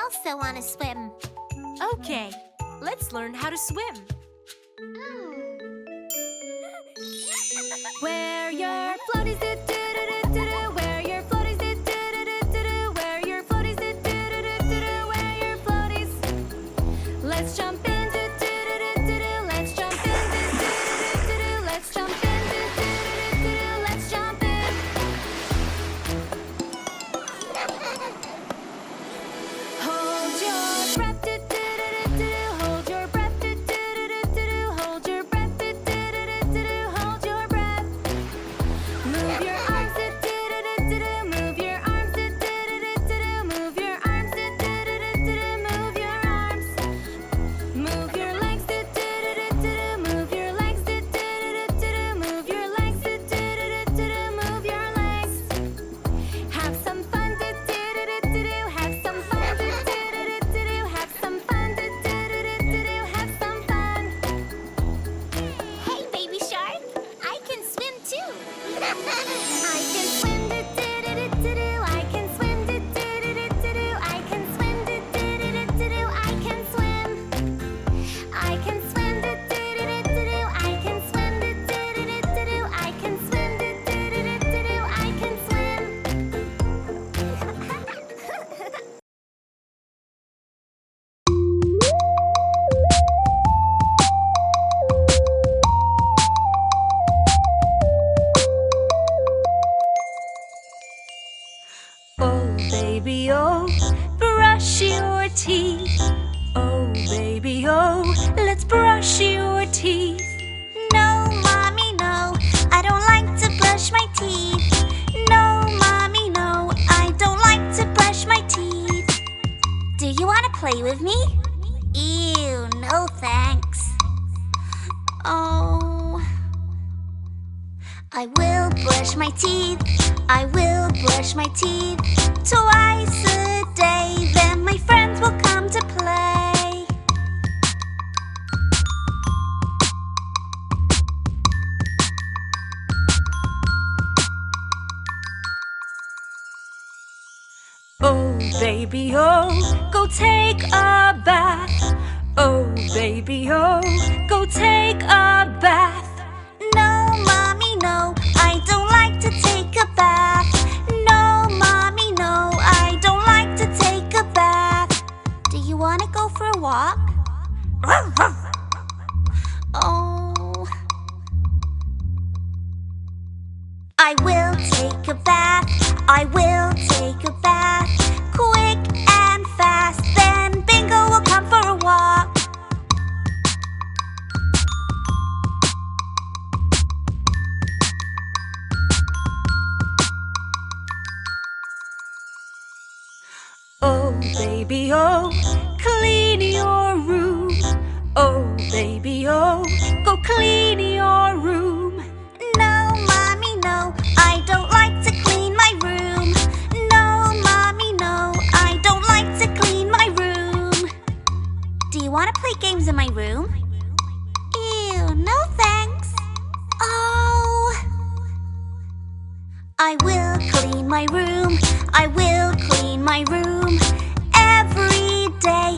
also want to swim. Okay, let's learn how to swim. Where your floaties do do do do do do. Where your floaties do do do do do do. Where your floaties do do do do do do. Where your floaties. Let's jump in do do do do do do. Let's jump in do do do do do. Let's jump in do do do do do. Let's jump in. Hold your breath do do do do do. Hold your breath do do do do do. Hold your breath do do do do do. Hold your breath. Move your arms do do do do do. Move your arms do do do do do. Move your arms do do do do do. Move your arms. Move your legs do do do do do. Move your legs do do do do do. Move your legs do do do do do. Move your legs. Have some fun do do do do do. Have some fun do do do do do. Have some fun do do do do do. Have some fun. Hey, baby shark, I can swim too. I can swim do do do do do. I can swim do do do do do. I can swim do do do do do. I can swim. I can swim do do do do do. I can swim do do do do do. I can swim do do do do do. I can swim. Oh, baby, oh, brush your teeth. Oh, baby, oh, let's brush your teeth. No, Mommy, no, I don't like to brush my teeth. No, Mommy, no, I don't like to brush my teeth. Do you want to play with me? Ew, no thanks. Oh, I will brush my teeth. I will brush my teeth twice a day. Then my friends will come to play. Oh, baby, oh, go take a bath. Oh, baby, oh, go take a bath. No, Mommy, no, I don't like to take a bath. No, Mommy, no, I don't like to take a bath. Do you want to go for a walk? Oh, I will take a bath. I will take a bath. Quick and fast. Then Bingo will come for a walk. Oh, baby, oh, clean your room. Oh, baby, oh, go clean your room. No, Mommy, no, I don't like to clean my room. No, Mommy, no, I don't like to clean my room. Do you want to play games in my room? Ew, no thanks. Oh, I will clean my room. I will clean my room every day.